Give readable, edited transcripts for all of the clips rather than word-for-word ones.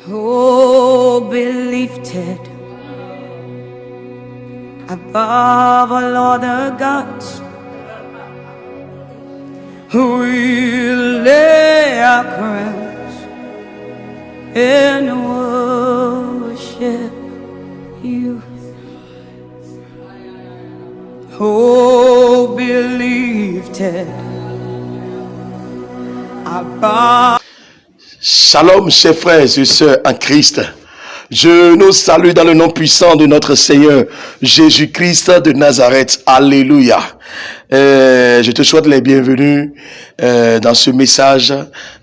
Oh, be lifted above all other gods. We lay our crowns and worship you. Oh, be lifted above. Shalom, chers frères et sœurs en Christ. Je nous salue dans le nom puissant de notre Seigneur Jésus-Christ de Nazareth. Alléluia. Je te souhaite les bienvenus dans ce message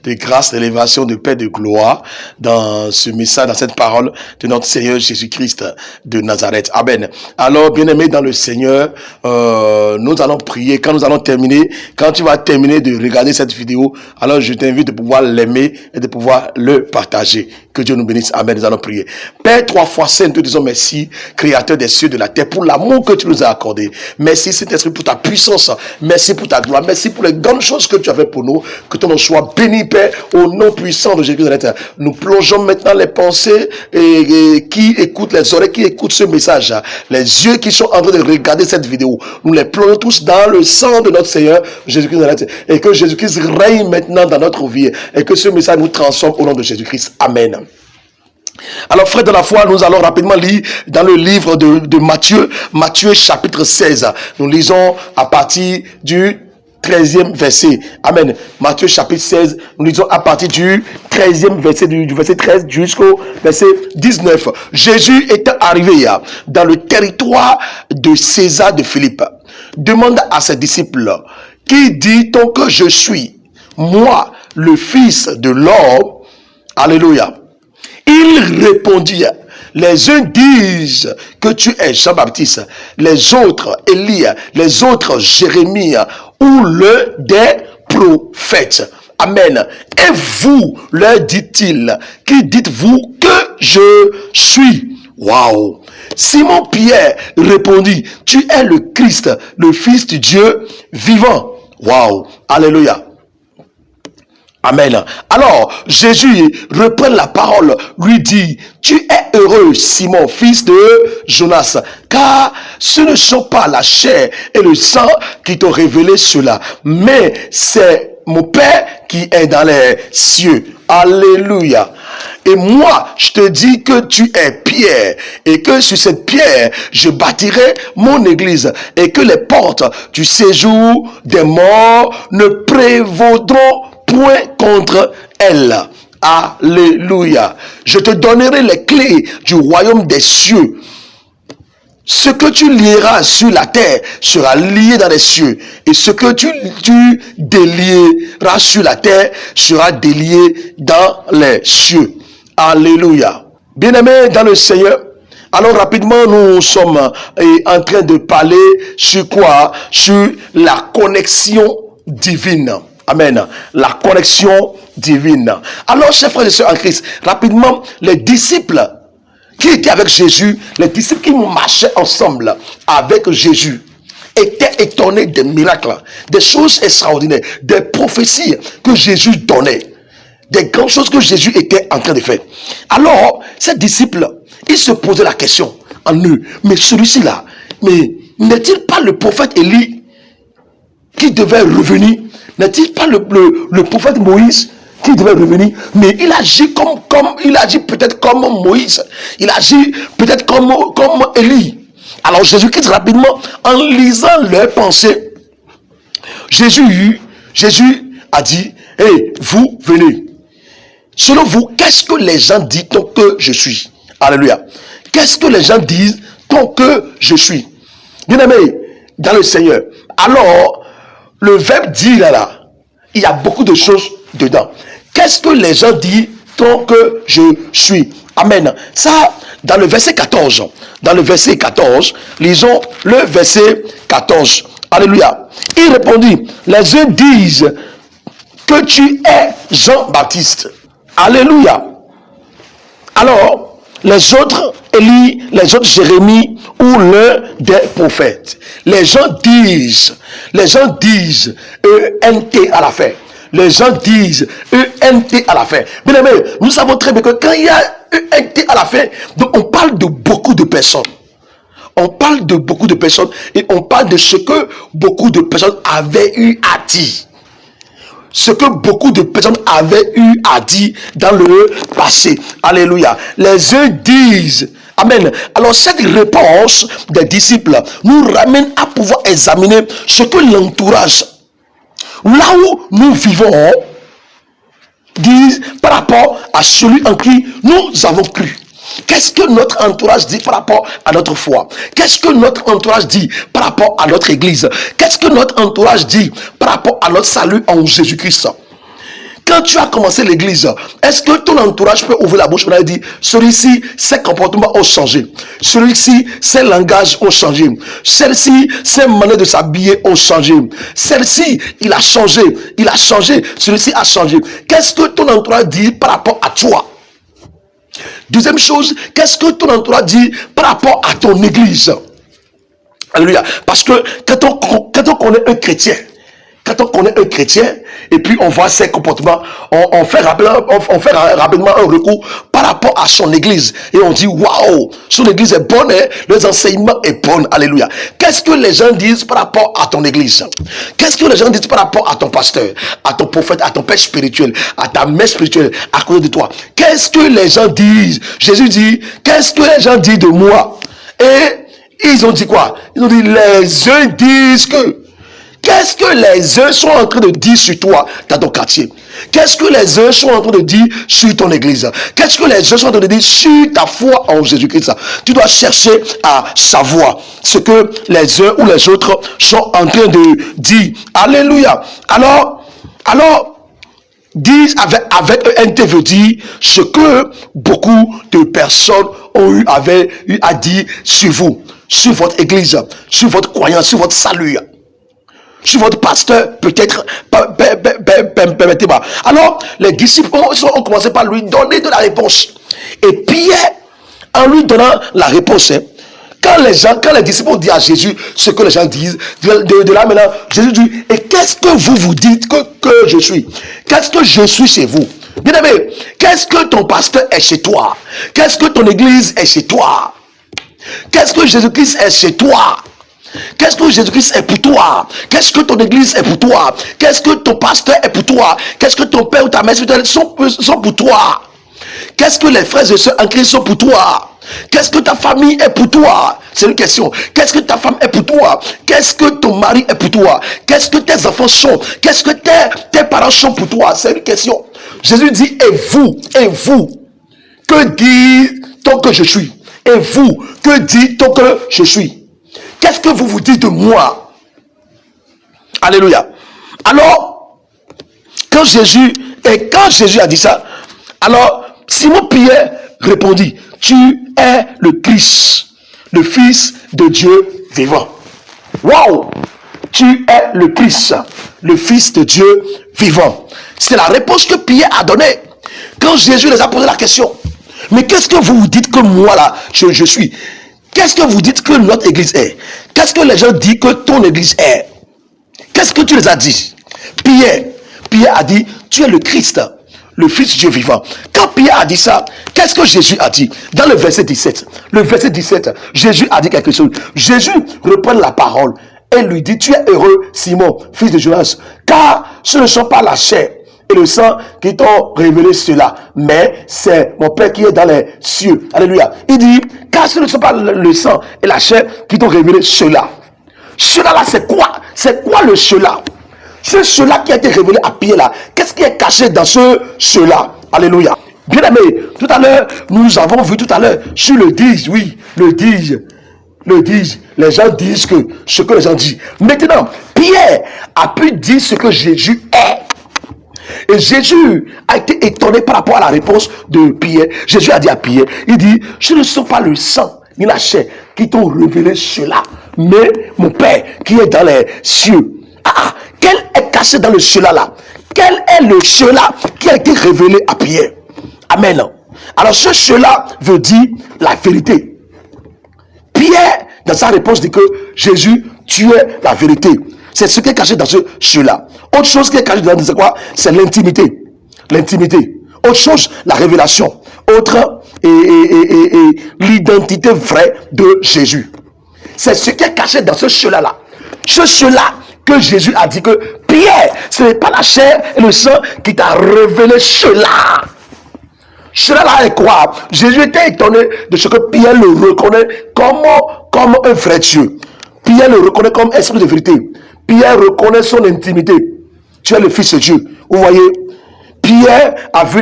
de grâce, d'élévation, de paix, de gloire, dans ce message, dans cette parole de notre Seigneur Jésus-Christ de Nazareth. Amen. Alors, bien-aimés dans le Seigneur, nous allons prier. Quand nous allons terminer, quand tu vas terminer de regarder cette vidéo, alors je t'invite de pouvoir l'aimer et de pouvoir le partager. Que Dieu nous bénisse. Amen. Nous allons prier. Père, 3 fois saint, nous te disons merci, Créateur des cieux et de la terre, pour l'amour que tu nous as accordé. Merci, Saint-Esprit, pour ta puissance. Merci pour ta gloire. Merci pour les grandes choses que tu as fait pour nous. Que ton nom soit béni, Père, au nom puissant de Jésus de la terre. Nous plongeons maintenant les pensées et qui écoutent, les oreilles qui écoutent ce message, les yeux qui sont en train de regarder cette vidéo. Nous les plongeons tous dans le sang de notre Seigneur Jésus-Christ de la terre. Et que Jésus-Christ règne maintenant dans notre vie. Et que ce message nous transforme au nom de Jésus-Christ. Amen. Alors, frères de la foi, nous allons rapidement lire dans le livre de Matthieu, Matthieu chapitre 16. Nous lisons à partir du 13e verset. Amen. Matthieu chapitre 16, nous lisons à partir du 13e verset, du verset 13 jusqu'au verset 19. Jésus étant arrivé dans le territoire de César de Philippe, demande à ses disciples, qui dit-on que je suis, moi, le Fils de l'homme? Alléluia. Il répondit, les uns disent que tu es Jean-Baptiste, les autres Élie, les autres Jérémie ou le des prophètes. Amen. Et vous, leur dit-il, qui dites-vous que je suis? Waouh! Simon Pierre répondit, tu es le Christ, le Fils du Dieu vivant. Waouh! Alléluia. Amen. Alors, Jésus reprend la parole, lui dit, tu es heureux, Simon, fils de Jonas, car ce ne sont pas la chair et le sang qui t'ont révélé cela, mais c'est mon Père qui est dans les cieux. Alléluia. Et moi, je te dis que tu es Pierre, et que sur cette pierre, je bâtirai mon église, et que les portes du séjour des morts ne prévaudront point contre elle. Alléluia. Je te donnerai les clés du royaume des cieux. Ce que tu lieras sur la terre sera lié dans les cieux. Et ce que tu délieras sur la terre sera délié dans les cieux. Alléluia. Bien-aimés dans le Seigneur, alors rapidement nous sommes en train de parler sur quoi? Sur la connexion divine. Amen. La connexion divine. Alors, chers frères et sœurs en Christ, rapidement, les disciples qui étaient avec Jésus, les disciples qui marchaient ensemble avec Jésus, étaient étonnés des miracles, des choses extraordinaires, des prophéties que Jésus donnait, des grandes choses que Jésus était en train de faire. Alors, ces disciples, ils se posaient la question en eux, mais celui-ci-là, mais n'est-il pas le prophète Élie qui devait revenir? N'est-il pas le prophète Moïse qui devait revenir? Mais il agit il agit peut-être comme Moïse. Il agit peut-être comme Élie. Alors Jésus-Christ, rapidement, en lisant leurs pensées, Jésus a dit, hey, vous venez. Selon vous, qu'est-ce que les gens disent tant que je suis? Alléluia. Qu'est-ce que les gens disent tant que je suis? Bien-aimés dans le Seigneur. Alors, le verbe dire là, il y a beaucoup de choses dedans. Qu'est-ce que les gens disent tant que je suis? Amen. Ça, dans le verset 14. Dans le verset 14, lisons le verset 14. Alléluia. Il répondit, les uns disent que tu es Jean-Baptiste. Alléluia. Alors, les autres Élie, les autres Jérémie ou l'un des prophètes. Les gens disent, ENT à la fin. les gens disent ENT à la fin. Bien aimé, nous savons très bien que quand il y a ENT à la fin, donc on parle de beaucoup de personnes. On parle de beaucoup de personnes et on parle de ce que beaucoup de personnes avaient eu à dire. Ce que beaucoup de personnes avaient eu à dire dans le passé. Alléluia. Les uns disent, amen. Alors cette réponse des disciples nous ramène à pouvoir examiner ce que l'entourage, là où nous vivons, disent par rapport à celui en qui nous avons cru. Qu'est-ce que notre entourage dit par rapport à notre foi? Qu'est-ce que notre entourage dit par rapport à notre église? Qu'est-ce que notre entourage dit par rapport à notre salut en Jésus-Christ? Quand tu as commencé l'église, est-ce que ton entourage peut ouvrir la bouche et dire, celui-ci, ses comportements ont changé. Celui-ci, ses langages ont changé. Celle-ci, ses manières de s'habiller ont changé. Celle-ci, il a changé. Il a changé. Celui-ci a changé. Qu'est-ce que ton entourage dit par rapport à toi? Deuxième chose, qu'est-ce que ton entourage dit par rapport à ton église? Alléluia. Parce que quand on connaît un chrétien, et puis on voit ses comportements, on fait rapidement un recours par rapport à son église. Et on dit, waouh, son église est bonne, hein, les enseignements est bon. Alléluia. Qu'est-ce que les gens disent par rapport à ton église? Qu'est-ce que les gens disent par rapport à ton pasteur, à ton prophète, à ton père spirituel, à ta mère spirituelle, à côté de toi? Qu'est-ce que les gens disent? Jésus dit, qu'est-ce que les gens disent de moi? Et ils ont dit quoi? Ils ont dit, les uns disent que... Qu'est-ce que les uns sont en train de dire sur toi dans ton quartier? Qu'est-ce que les uns sont en train de dire sur ton église? Qu'est-ce que les uns sont en train de dire sur ta foi en Jésus-Christ? Tu dois chercher à savoir ce que les uns ou les autres sont en train de dire. Alléluia. Alors, dire avec ENT veut dire ce que beaucoup de personnes avaient eu à dire sur vous, sur votre église, sur votre croyance, sur votre salut. Sur votre pasteur, peut-être, permettez-moi. Alors, les disciples ont commencé par lui donner de la réponse. Et Pierre, en lui donnant la réponse, quand les disciples ont dit à Jésus ce que les gens disent, de là maintenant, Jésus dit, et qu'est-ce que vous dites que je suis? Qu'est-ce que je suis chez vous? Bien aimé, qu'est-ce que ton pasteur est chez toi? Qu'est-ce que ton église est chez toi? Qu'est-ce que Jésus-Christ est chez toi? Qu'est-ce que Jésus-Christ est pour toi? Qu'est-ce que ton église est pour toi? Qu'est-ce que ton pasteur est pour toi? Qu'est-ce que ton père ou ta mère spirituelle sont pour toi? Qu'est-ce que les frères et sœurs en Christ sont pour toi? Qu'est-ce que ta famille est pour toi? C'est une question. Qu'est-ce que ta femme est pour toi? Qu'est-ce que ton mari est pour toi? Qu'est-ce que tes enfants sont? Qu'est-ce que tes parents sont pour toi? C'est une question. Jésus dit, et vous, que dit-on que je suis? Et vous, que dit-on que je suis? Qu'est-ce que vous dites de moi? Alléluia. Alors, quand Jésus a dit ça, alors Simon Pierre répondit, tu es le Christ, le Fils de Dieu vivant. Waouh! Tu es le Christ, le Fils de Dieu vivant. C'est la réponse que Pierre a donnée quand Jésus les a posé la question. Mais qu'est-ce que vous dites que moi là, je suis? Qu'est-ce que vous dites que notre église est? Qu'est-ce que les gens disent que ton église est? Qu'est-ce que tu les as dit? Pierre a dit, tu es le Christ, le Fils de Dieu vivant. Quand Pierre a dit ça, qu'est-ce que Jésus a dit? Dans le verset 17, Jésus a dit quelque chose. Jésus reprend la parole et lui dit, tu es heureux, Simon, fils de Jonas, car ce ne sont pas la chair et le sang qui t'ont révélé cela, mais c'est mon Père qui est dans les cieux. Alléluia. Il dit, car ce ne sont pas le sang et la chair qui t'ont révélé cela. Cela là, c'est quoi? C'est quoi le cela? Ce cela qui a été révélé à Pierre là, qu'est-ce qui est caché dans ce cela? Alléluia. Bien aimé, tout à l'heure, nous avons vu tout à l'heure sur le disent, oui, le disent. Les gens disent que ce que les gens disent. Maintenant, Pierre a pu dire ce que Jésus est. Et Jésus a été étonné par rapport à la réponse de Pierre. Jésus a dit à Pierre, il dit, ce ne sont pas le sang ni la chair qui t'ont révélé cela, mais mon Père qui est dans les cieux. Quel est caché dans le cela là? Quel est le cela qui a été révélé à Pierre? Amen. Alors ce cela veut dire la vérité. Pierre, dans sa réponse, dit que Jésus, tu es la vérité. C'est ce qui est caché dans cela. Autre chose qui est cachée dans c'est quoi? C'est l'intimité. L'intimité. Autre chose, la révélation. Autre, et l'identité vraie de Jésus. C'est ce qui est caché dans ce cela-là. Ce cela que Jésus a dit que Pierre, ce n'est pas la chair et le sang qui t'a révélé cela. Cela-là est quoi? Jésus était étonné de ce que Pierre le reconnaît comme un vrai Dieu. Pierre le reconnaît comme esprit de vérité. Pierre reconnaît son intimité. Tu es le Fils de Dieu. Vous voyez? Pierre a vu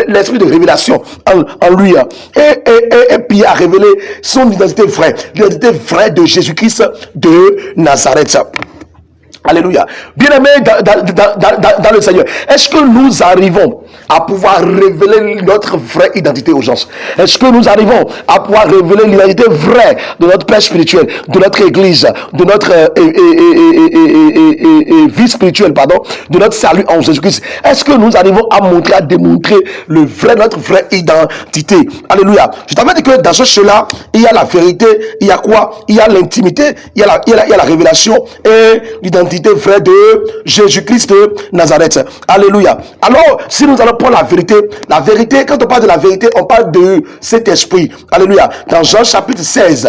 l'esprit de révélation en lui. Et Pierre a révélé son identité vraie. L'identité vraie de Jésus-Christ de Nazareth. Alléluia. Bien-aimés dans le Seigneur, est-ce que nous arrivons à pouvoir révéler notre vraie identité aux gens? Est-ce que nous arrivons à pouvoir révéler l'identité vraie de notre Père spirituel, de notre Église, de notre vie spirituelle, de notre salut en Jésus-Christ? Est-ce que nous arrivons à montrer, à démontrer notre vraie identité? Alléluia. Je t'avais dit que dans cela, il y a la vérité, il y a quoi? Il y a l'intimité, il y a la révélation et l'identité vraie de Jésus-Christ de Nazareth. Alléluia. Alors, si nous allons prendre la vérité, quand on parle de la vérité, on parle de cet esprit. Alléluia. Dans Jean chapitre 16,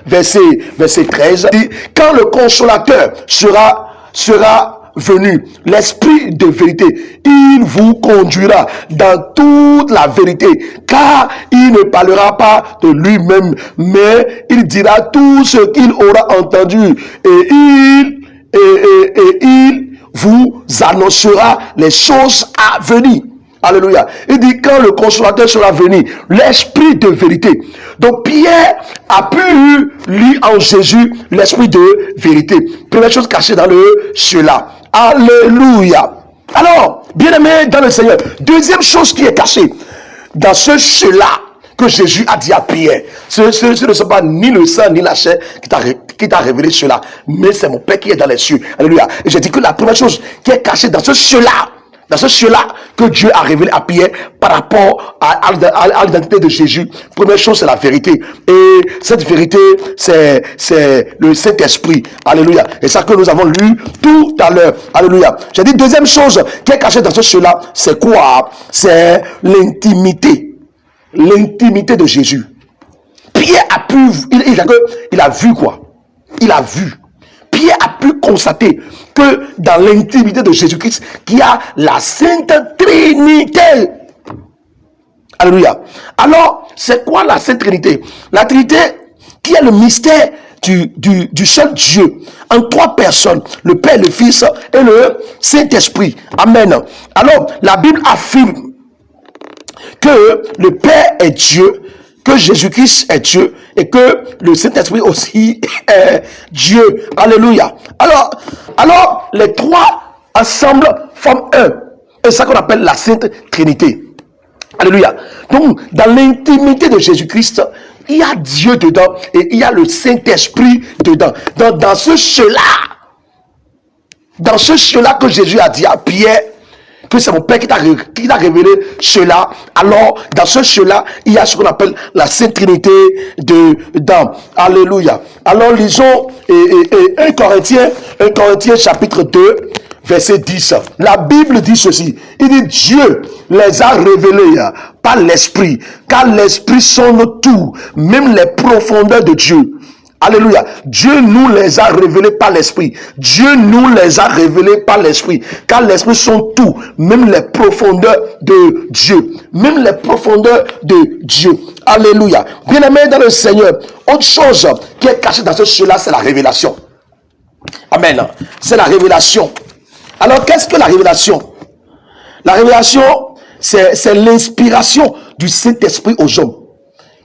verset 13, dit, quand le consolateur sera venu, l'esprit de vérité, il vous conduira dans toute la vérité, car il ne parlera pas de lui-même, mais il dira tout ce qu'il aura entendu, et il vous annoncera les choses à venir. Alléluia. Il dit quand le consolateur sera venu, l'esprit de vérité. Donc Pierre a pu lire en Jésus l'esprit de vérité. Première chose cachée dans cela. Alléluia. Alors, bien-aimé dans le Seigneur, deuxième chose qui est cachée dans cela que Jésus a dit à Pierre, ce ne sont pas ni le sang ni la chair qui t'a révélé cela, mais c'est mon Père qui est dans les cieux. Alléluia. Et j'ai dit que la première chose qui est cachée dans cela que Dieu a révélé à Pierre par rapport à l'identité de Jésus, première chose c'est la vérité. Et cette vérité c'est le Saint-Esprit. Alléluia. Et ça que nous avons lu tout à l'heure. Alléluia. J'ai dit deuxième chose qui est cachée dans cela, c'est quoi? C'est l'intimité. L'intimité de Jésus. Pierre a pu, il a vu quoi? Il a vu. Pierre a pu constater que dans l'intimité de Jésus-Christ, qu'il y a la Sainte Trinité. Alléluia. Alors, c'est quoi la Sainte Trinité? La Trinité qui est le mystère du seul Dieu, en trois personnes, le Père, le Fils et le Saint-Esprit. Amen. Alors, la Bible affirme que le Père est Dieu, que Jésus-Christ est Dieu et que le Saint-Esprit aussi est Dieu. Alléluia. Alors les trois ensemble forment un. C'est ça qu'on appelle la Sainte Trinité. Alléluia. Donc, dans l'intimité de Jésus-Christ, il y a Dieu dedans et il y a le Saint-Esprit dedans. Donc, dans ce cela que Jésus a dit à Pierre, que c'est mon Père qui t'a révélé cela. Alors, dans cela, il y a ce qu'on appelle la Sainte Trinité dedans. Alléluia. Alors, lisons 1 Corinthiens chapitre 2, verset 10. La Bible dit ceci. Il dit, Dieu les a révélés par l'Esprit, car l'Esprit sonde tout, même les profondeurs de Dieu. Alléluia. Dieu nous les a révélés par l'Esprit. Dieu nous les a révélés par l'Esprit. Car l'Esprit sont tout, même les profondeurs de Dieu. Même les profondeurs de Dieu. Alléluia. Bien-aimés dans le Seigneur, autre chose qui est cachée dans cela, c'est la révélation. Amen. C'est la révélation. Alors, qu'est-ce que la révélation? La révélation, c'est l'inspiration du Saint-Esprit aux hommes.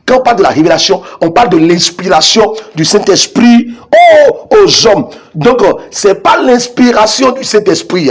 Quand on parle de la révélation, on parle de l'inspiration du Saint-Esprit aux hommes. Donc, c'est pas l'inspiration du Saint-Esprit.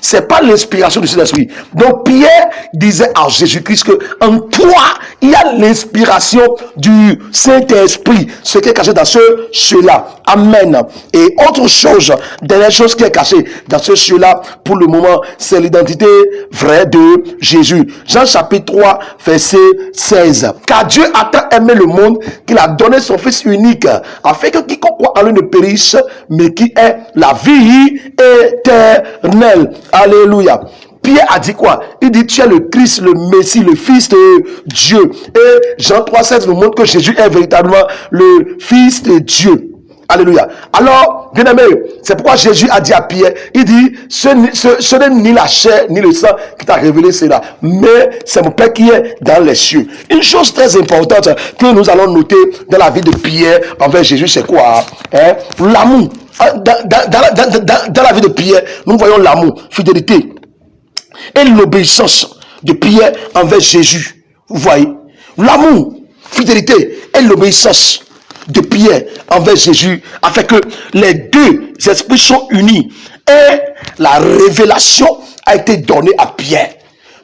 C'est pas l'inspiration du Saint-Esprit. Donc, Pierre disait à Jésus-Christ que en toi, toi, il y a l'inspiration du Saint-Esprit, ce qui est caché dans cela. Amen. Et autre chose, dernière chose qui est cachée dans cela, pour le moment, c'est l'identité vraie de Jésus. Jean chapitre 3, verset 16. Car Dieu a tant aimé le monde qu'il a donné son Fils unique, afin que quiconque croit en lui ne périsse, mais qui ait la vie éternelle. Alléluia. Pierre a dit quoi? Il dit, tu es le Christ, le Messie, le Fils de Dieu. Et Jean 3,16 nous montre que Jésus est véritablement le Fils de Dieu. Alléluia. Alors, bien aimé, c'est pourquoi Jésus a dit à Pierre, il dit, ce n'est ni la chair, ni le sang qui t'a révélé cela, mais c'est mon Père qui est dans les cieux. Une chose très importante que nous allons noter dans la vie de Pierre envers Jésus, c'est quoi? L'amour. Dans la vie de Pierre, nous voyons l'amour, fidélité et l'obéissance de Pierre envers Jésus. Vous voyez, l'amour, fidélité et l'obéissance de Pierre envers Jésus, afin que les deux esprits sont unis. Et la révélation a été donnée à Pierre.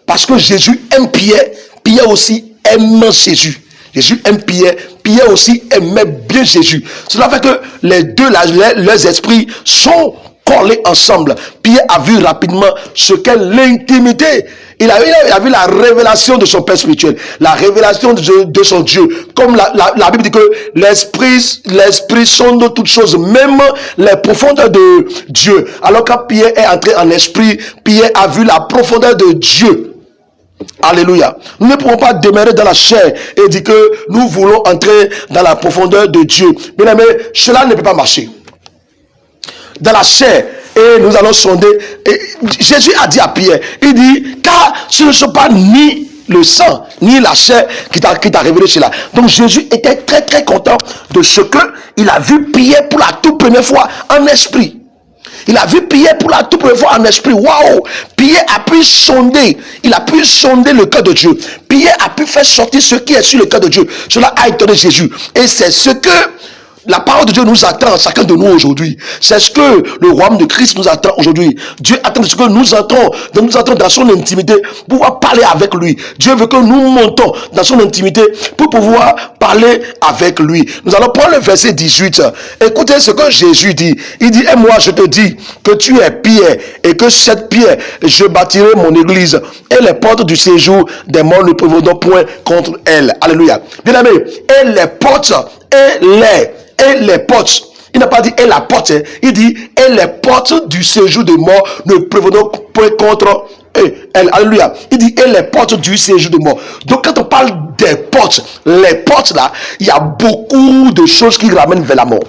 Parce que Jésus aime Pierre, Pierre aussi aime Jésus. Jésus aime Pierre, Pierre aussi aimait bien Jésus. Cela fait que les deux, leurs esprits sont collés ensemble. Pierre a vu rapidement ce qu'est l'intimité. Il a vu la révélation de son Père spirituel, la révélation de son Dieu. Comme la Bible dit que l'esprit sonde toutes choses, même les profondeurs de Dieu. Alors quand Pierre est entré en esprit, Pierre a vu la profondeur de Dieu. Alléluia. Nous ne pouvons pas demeurer dans la chair et dire que nous voulons entrer dans la profondeur de Dieu. Bien aimé, cela ne peut pas marcher. Dans la chair, et nous allons sonder. Et Jésus a dit à Pierre, il dit, car ce ne sont pas ni le sang, ni la chair qui t'a révélé cela. Donc Jésus était très très content de ce que il a vu Pierre pour la toute première fois en esprit. Il a vu Pierre pour la toute première fois en esprit. Waouh! Pierre a pu sonder. Il a pu sonder le cœur de Dieu. Pierre a pu faire sortir ce qui est sur le cœur de Dieu. Cela a étonné Jésus. Et c'est ce que la parole de Dieu nous attend, chacun de nous aujourd'hui. C'est ce que le royaume de Christ nous attend aujourd'hui. Dieu attend ce que nous entrons dans son intimité pour pouvoir parler avec lui. Dieu veut que nous montons dans son intimité pour pouvoir parler avec lui. Nous allons prendre le verset 18. Écoutez ce que Jésus dit. Il dit, et moi je te dis que tu es Pierre, et que cette pierre, je bâtirai mon église, et les portes du séjour des morts ne prévaudront point contre elle. Alléluia. Bien aimé, et les portes, et les portes, il n'a pas dit et la porte, il dit et les portes du séjour de mort ne prévaudront point contre elle. Alléluia. Il dit et les portes du séjour de mort. Donc quand on parle des portes, les portes là, il y a beaucoup de choses qui ramènent vers la mort.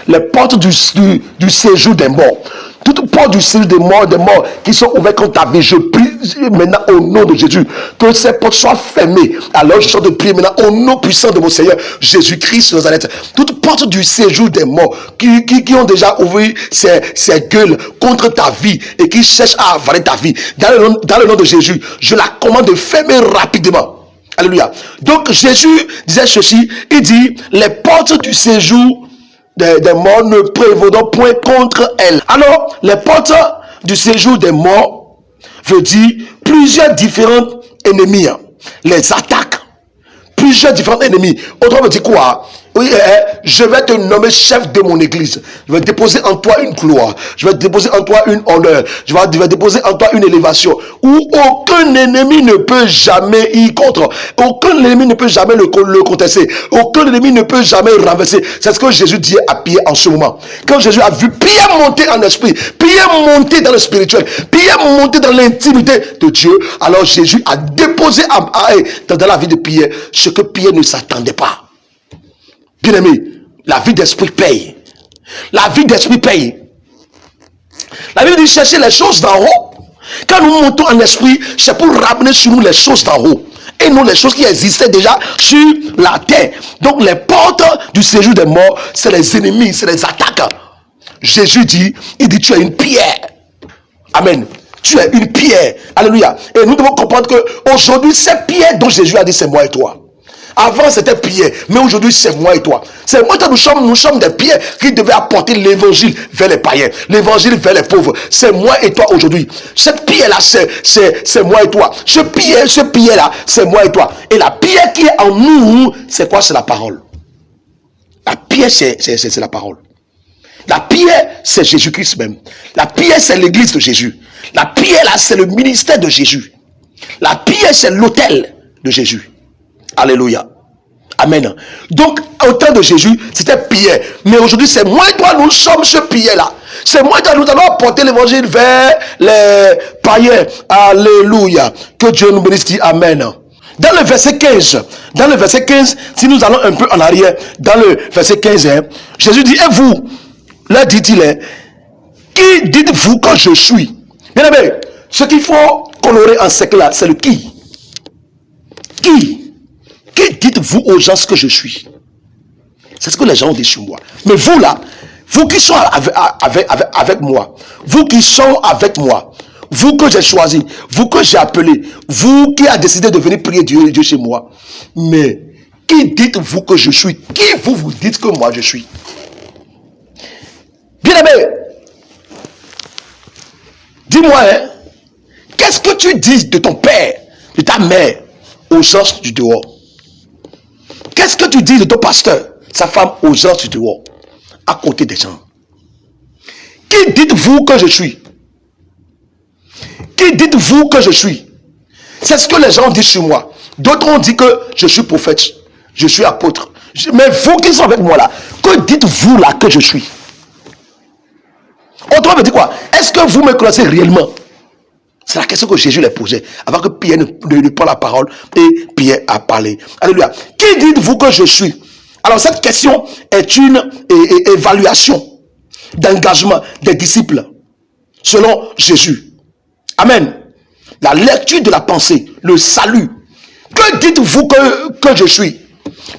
Les portes du séjour des morts. Toutes portes du séjour des morts qui sont ouvertes contre ta vie. Je prie maintenant au nom de Jésus que ces portes soient fermées. Alors je sors de prier maintenant au nom puissant de mon Seigneur Jésus-Christ de Nazareth. Toutes portes du séjour des morts qui ont déjà ouvert ces gueules contre ta vie et qui cherchent à avaler ta vie. Dans le nom de Jésus, je la commande de fermer rapidement. Alléluia. Donc Jésus disait ceci, il dit les portes du séjour des morts ne prévaudront point contre elle. Alors, les portes du séjour des morts veut dire plusieurs différents ennemis. Les attaques. Plusieurs différents ennemis. Autrement veut dire quoi? Oui, je vais te nommer chef de mon église. Je vais déposer en toi une gloire. Je vais déposer en toi une honneur. Je vais déposer en toi une élévation. Où aucun ennemi ne peut jamais y contre. Aucun ennemi ne peut jamais le contester. Aucun ennemi ne peut jamais renverser. C'est ce que Jésus dit à Pierre en ce moment. Quand Jésus a vu Pierre monter en esprit, Pierre monter dans le spirituel, Pierre monter dans l'intimité de Dieu, alors Jésus a déposé dans la vie de Pierre ce que Pierre ne s'attendait pas. Bien aimé, la vie d'esprit paye. La vie d'esprit paye. La Bible dit chercher les choses d'en haut. Quand nous montons en esprit, c'est pour ramener sur nous les choses d'en haut. Et non les choses qui existaient déjà sur la terre. Donc les portes du séjour des morts, c'est les ennemis, c'est les attaques. Jésus dit, il dit tu es une pierre. Amen. Tu es une pierre. Alléluia. Et nous devons comprendre que aujourd'hui, cette pierre dont Jésus a dit c'est moi et toi. Avant c'était Pierre, mais aujourd'hui c'est moi et toi. C'est moi et toi, nous sommes des Pierres qui devaient apporter l'évangile vers les païens, l'évangile vers les pauvres. C'est moi et toi aujourd'hui. Cette pierre-là, c'est moi et toi. Ce pierre-là, c'est moi et toi. Et la pierre qui est en nous, c'est quoi? C'est la parole. La pierre, c'est la parole. La pierre, c'est Jésus-Christ même. La pierre, c'est l'église de Jésus. La pierre, là, c'est le ministère de Jésus. La pierre, c'est l'autel de Jésus. Alléluia. Amen. Donc, au temps de Jésus, c'était Pierre. Mais aujourd'hui, c'est moi et toi, nous sommes ce Pierre-là. C'est moi et toi, nous allons apporter l'évangile vers les païens. Alléluia. Que Dieu nous bénisse. Dit Amen. Dans le verset 15, si nous allons un peu en arrière, dans le verset 15, Jésus dit, et vous, là dit-il, qui dites-vous que je suis? Bien aimé, ce qu'il faut colorer en sec là, c'est le qui. Qui dites-vous aux gens ce que je suis? C'est ce que les gens ont dit sur moi. Mais vous là, vous qui sont avec moi, vous qui sont avec moi, vous que j'ai choisi, vous que j'ai appelé, vous qui avez décidé de venir prier Dieu chez moi, mais qui dites-vous que je suis? Qui vous dites que moi je suis? Bien aimé, dis-moi, qu'est-ce que tu dis de ton père, de ta mère, aux gens du dehors? Qu'est-ce que tu dis de ton pasteur, sa femme, aux gens du dehors, à côté des gens? Qui dites-vous que je suis? Qui dites-vous que je suis? C'est ce que les gens disent sur moi. D'autres ont dit que je suis prophète, je suis apôtre. Mais vous qui êtes avec moi là, que dites-vous là que je suis? Autrement dit quoi? Est-ce que vous me connaissez réellement? C'est la question que Jésus les posait avant que Pierre ne prenne la parole et Pierre a parlé. Alléluia. Qui dites-vous que je suis? Alors cette question est une évaluation d'engagement des disciples selon Jésus. Amen. La lecture de la pensée, le salut. Que dites-vous que je suis?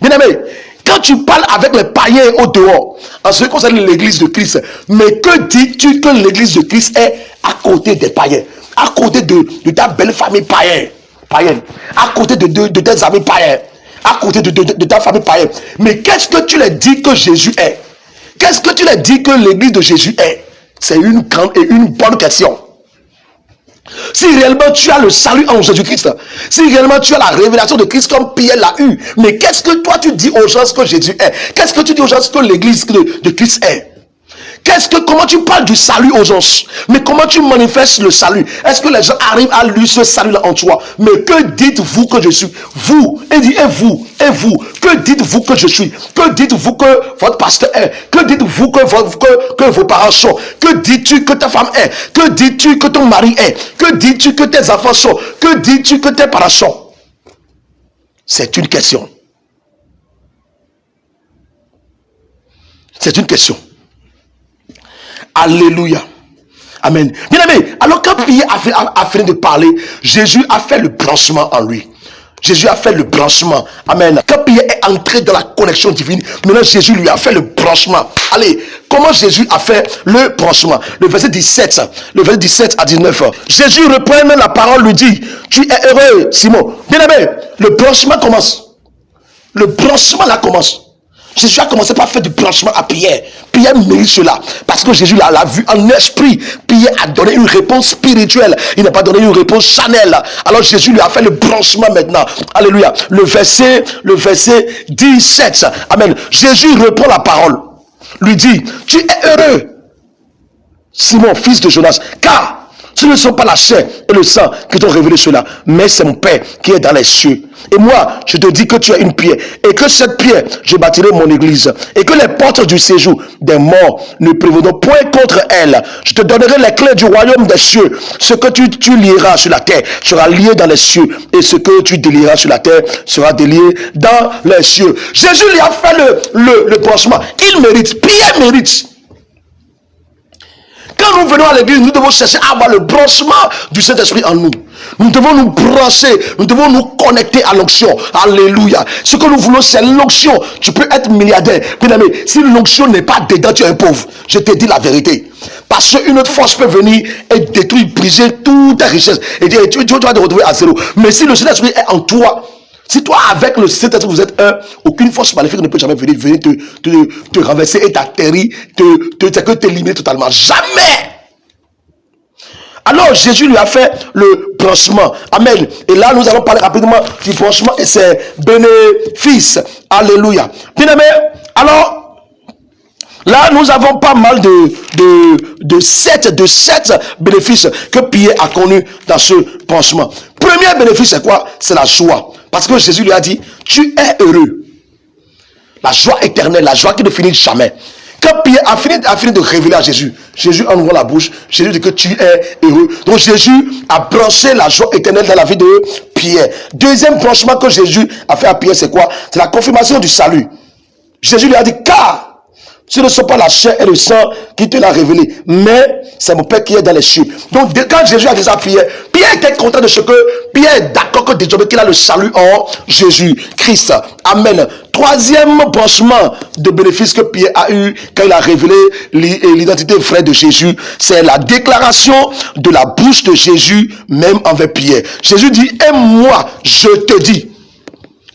Bien aimé, quand tu parles avec les païens au dehors, en ce qui concerne l'église de Christ, mais que dis-tu que l'église de Christ est à côté des païens? À côté de ta belle famille païenne, à côté de tes amis païens, à côté de ta famille païenne. Mais qu'est-ce que tu leur dis que Jésus est? Qu'est-ce que tu leur dis que l'église de Jésus est? C'est une grande et une bonne question. Si réellement tu as le salut en Jésus-Christ, si réellement tu as la révélation de Christ comme Pierre l'a eu, mais qu'est-ce que toi tu dis aux gens que Jésus est? Qu'est-ce que tu dis aux gens que l'église de Christ est? Comment tu parles du salut aux gens? Mais comment tu manifestes le salut? Est-ce que les gens arrivent à lui ce salut-là en toi? Mais que dites-vous que je suis? Vous, et dit, et vous, que dites-vous que je suis? Que dites-vous que votre pasteur est? Que dites-vous que vos parents sont? Que dis-tu que ta femme est? Que dis-tu que ton mari est? Que dis-tu que tes enfants sont? Que dis-tu que tes parents sont? C'est une question. C'est une question. Alléluia. Amen. Bien aimé, alors quand Pierre a fini de parler, Jésus a fait le branchement en lui. Jésus a fait le branchement. Amen. Quand Pierre est entré dans la connexion divine, maintenant Jésus lui a fait le branchement. Allez, comment Jésus a fait le branchement? Le verset 17 à 19. Jésus reprend la parole, lui dit, tu es heureux, Simon. Bien aimé, le branchement commence. Le branchement là commence. Jésus a commencé par faire du branchement à Pierre. Pierre mérite cela. Parce que Jésus l'a vu en esprit. Pierre a donné une réponse spirituelle. Il n'a pas donné une réponse charnelle. Alors Jésus lui a fait le branchement maintenant. Alléluia. Le verset 17. Amen. Jésus reprend la parole. Lui dit, tu es heureux, Simon, fils de Jonas, car ce ne sont pas la chair et le sang qui t'ont révélé cela, mais c'est mon Père qui est dans les cieux. Et moi, je te dis que tu es une pierre, et que cette pierre, je bâtirai mon église, et que les portes du séjour des morts ne prévaudront point contre elle. Je te donnerai les clés du royaume des cieux. Ce que tu lieras sur la terre sera lié dans les cieux, et ce que tu délieras sur la terre sera délié dans les cieux. Jésus lui a fait le branchement. Il mérite, Pierre mérite. Quand nous venons à l'église, nous devons chercher à avoir le branchement du Saint-Esprit en nous. Nous devons nous brancher, nous devons nous connecter à l'onction. Alléluia. Ce que nous voulons, c'est l'onction. Tu peux être milliardaire. Bien aimé, si l'onction n'est pas dedans, tu es un pauvre. Je te dis la vérité. Parce qu'une autre force peut venir et détruire, briser toute ta richesse. Et tu vas te retrouver à zéro. Mais si le Saint-Esprit est en toi, Si toi, avec le Saint-Esprit, vous êtes un, aucune force maléfique ne peut jamais venir te renverser et t'atterrir, t'éliminer totalement. Jamais! Alors, Jésus lui a fait le branchement. Amen. Et là, nous allons parler rapidement du branchement et ses bénéfices. Alléluia. Bien aimé, alors, là, nous avons pas mal de sept bénéfices que Pierre a connus dans ce branchement. Premier bénéfice, c'est quoi? C'est la joie. Parce que Jésus lui a dit, tu es heureux. La joie éternelle, la joie qui ne finit jamais. Quand Pierre a fini de révéler à Jésus, Jésus en ouvrant la bouche, Jésus dit que tu es heureux. Donc Jésus a branché la joie éternelle dans la vie de Pierre. Deuxième branchement que Jésus a fait à Pierre, c'est quoi? C'est la confirmation du salut. Jésus lui a dit, car ce ne sont pas la chair et le sang qui te l'a révélé, mais c'est mon Père qui est dans les cieux. Donc, quand Jésus a dit ça à Pierre, Pierre était content de ce que Pierre est d'accord que désormais qu'il a le salut en Jésus-Christ. Amen. Troisième branchement de bénéfice que Pierre a eu quand il a révélé l'identité vraie de Jésus, c'est la déclaration de la bouche de Jésus, même envers Pierre. Jésus dit, et moi, je te dis.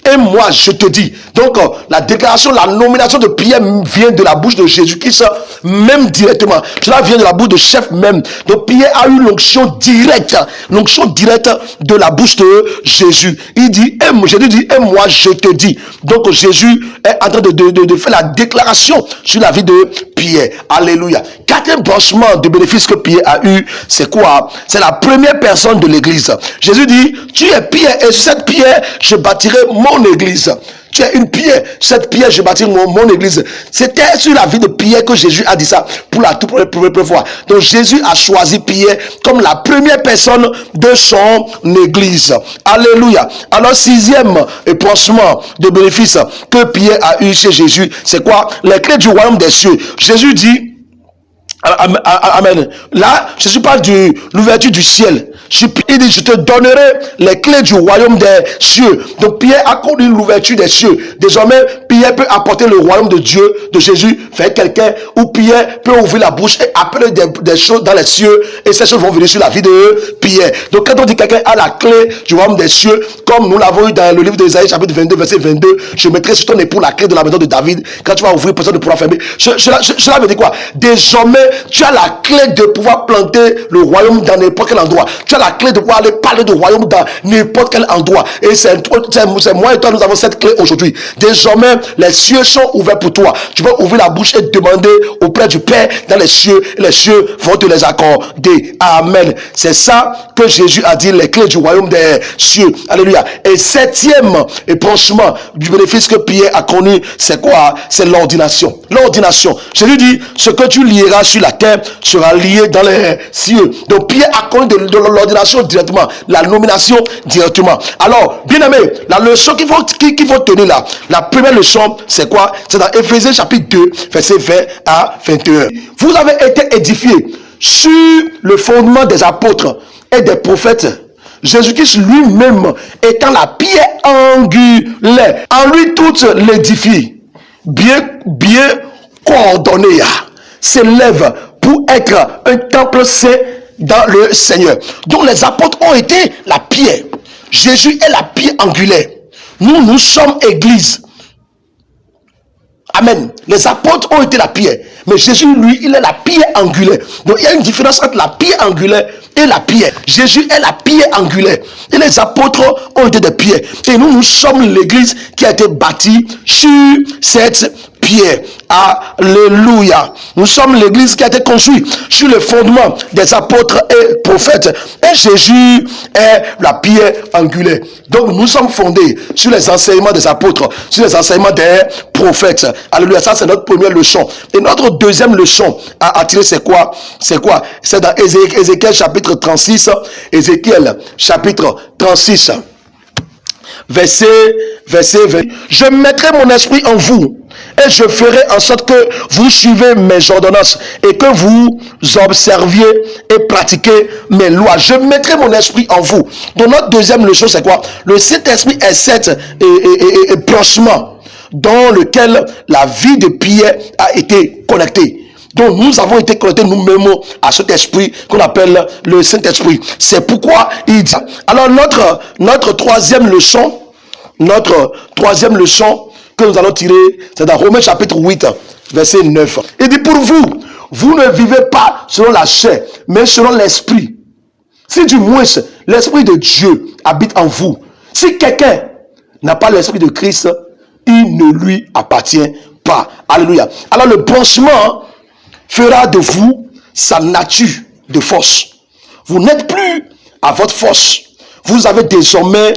Et moi, je te dis. Donc, la déclaration, la nomination de Pierre vient de la bouche de Jésus-Christ, même directement. Cela vient de la bouche de chef même. Donc, Pierre a eu l'onction directe de la bouche de Jésus. Il dit, Jésus dit, et moi, je te dis. Donc, Jésus est en train de faire la déclaration sur la vie de Pierre. Alléluia. Quatrième branchement de bénéfice que Pierre a eu, c'est quoi? C'est la première personne de l'église. Jésus dit, tu es Pierre, et sur cette pierre, je bâtirai mon église. Tu es une pierre, cette pierre, je bâtirai mon église. C'était sur la vie de Pierre que Jésus a dit ça pour la toute première fois. Donc Jésus a choisi Pierre comme la première personne de son église. Alléluia. Alors, sixième branchement de bénéfice que Pierre a eu chez Jésus, c'est quoi? Les clés du royaume des cieux. Jésus dit, amen. Là, Jésus parle de l'ouverture du ciel. Il dit, je te donnerai les clés du royaume des cieux. Donc Pierre a connu l'ouverture des cieux. Désormais, Pierre peut apporter le royaume de Dieu, de Jésus, vers quelqu'un, où Pierre peut ouvrir la bouche et appeler des choses dans les cieux, et ces choses vont venir sur la vie de Pierre. Donc quand on dit quelqu'un a la clé du royaume des cieux, comme nous l'avons eu dans le livre d'Ésaïe, chapitre 22, verset 22, je mettrai sur ton époux la clé de la maison de David. Quand tu vas ouvrir, personne ne pourra fermer. Cela veut dire quoi? Désormais, tu as la clé de pouvoir planter le royaume dans n'importe quel endroit. Tu as la clé de pouvoir aller parler du royaume dans n'importe quel endroit. Et c'est moi et toi, nous avons cette clé aujourd'hui. Désormais, les cieux sont ouverts pour toi. Tu peux ouvrir la bouche et demander auprès du Père dans les cieux. Et les cieux vont te les accorder. Amen. C'est ça que Jésus a dit, les clés du royaume des cieux. Alléluia. Et septième branchement du bénéfice que Pierre a connu, c'est quoi? C'est l'ordination. L'ordination. Jésus dit, ce que tu lieras sur la terre sera lié dans les cieux. Donc Pierre a connu de l'ordination directement, la nomination directement. Alors, bien aimé, la leçon qu'il faut tenir là, la première leçon, c'est quoi? C'est dans Éphésiens chapitre 2, verset 20 à 21. Vous avez été édifiés sur le fondement des apôtres et des prophètes, Jésus-Christ lui-même étant la pierre angulaire. En lui toutes l'édifient, bien coordonné, s'élève pour être un temple saint dans le Seigneur. Donc les apôtres ont été la pierre. Jésus est la pierre angulaire. Nous sommes église. Amen. Les apôtres ont été la pierre. Mais Jésus, lui, il est la pierre angulaire. Donc il y a une différence entre la pierre angulaire et la pierre. Jésus est la pierre angulaire. Et les apôtres ont été des pierres. Et nous sommes l'église qui a été bâtie sur cette pierre. Alléluia. Nous sommes l'église qui a été construite sur le fondement des apôtres et prophètes. Et Jésus est la pierre angulaire. Donc nous sommes fondés sur les enseignements des apôtres, sur les enseignements des prophètes. Alléluia. Ça, c'est notre première leçon. Et notre deuxième leçon à attirer, c'est quoi? C'est dans Ézéchiel chapitre 36. Ézéchiel chapitre 36. Verset 20. Je mettrai mon esprit en vous et je ferai en sorte que vous suivez mes ordonnances et que vous observiez et pratiquez mes lois. Je mettrai mon esprit en vous. Donc notre deuxième leçon, c'est quoi? Le Saint-Esprit est cet branchement dans lequel la vie de Pierre a été connectée. Donc nous avons été connectés nous-mêmes à cet esprit qu'on appelle le Saint-Esprit. C'est pourquoi il dit. Alors notre troisième leçon, Notre troisième leçon que nous allons tirer, c'est dans Romains chapitre 8, verset 9. Il dit, pour vous, vous ne vivez pas selon la chair, mais selon l'esprit. Si du moins l'esprit de Dieu habite en vous, si quelqu'un n'a pas l'esprit de Christ, il ne lui appartient pas. Alléluia. Alors le branchement fera de vous sa nature de force. Vous n'êtes plus à votre force. Vous avez désormais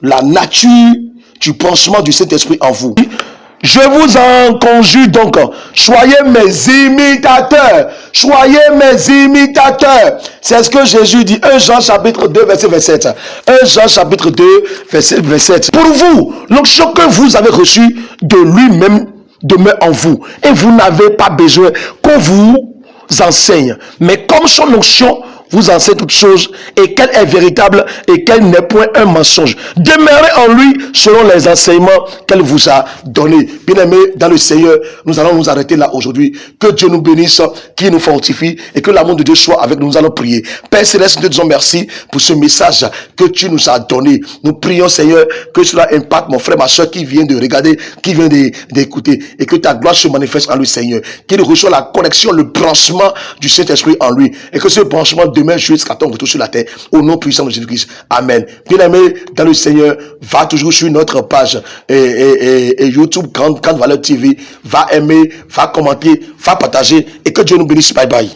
la nature du branchement du Saint-Esprit en vous. Je vous en conjure donc, soyez mes imitateurs. Soyez mes imitateurs. C'est ce que Jésus dit. 1 Jean chapitre 2, verset 27. 1 Jean chapitre 2, verset 27. Pour vous, l'onction que vous avez reçue de lui-même demeure en vous. Et vous n'avez pas besoin qu'on vous enseigne. Mais comme son onction vous enseigne toutes choses et qu'elle est véritable et qu'elle n'est point un mensonge. Demeurez en lui selon les enseignements qu'elle vous a donnés. Bien-aimés dans le Seigneur, nous allons nous arrêter là aujourd'hui. Que Dieu nous bénisse, qu'il nous fortifie et que l'amour de Dieu soit avec nous. Nous allons prier. Père Céleste, nous te disons merci pour ce message que tu nous as donné. Nous prions, Seigneur, que cela impacte mon frère, ma soeur qui vient de regarder, qui vient d'écouter et que ta gloire se manifeste en lui, Seigneur. Qu'il reçoive la connexion, le branchement du Saint-Esprit en lui et que ce branchement demain jusqu'à ton retour sur la terre, au nom puissant de Jésus-Christ. Amen. Bien-aimé dans le Seigneur, va toujours sur notre page et YouTube, Grande Valeur TV, va aimer, va commenter, va partager et que Dieu nous bénisse. Bye bye.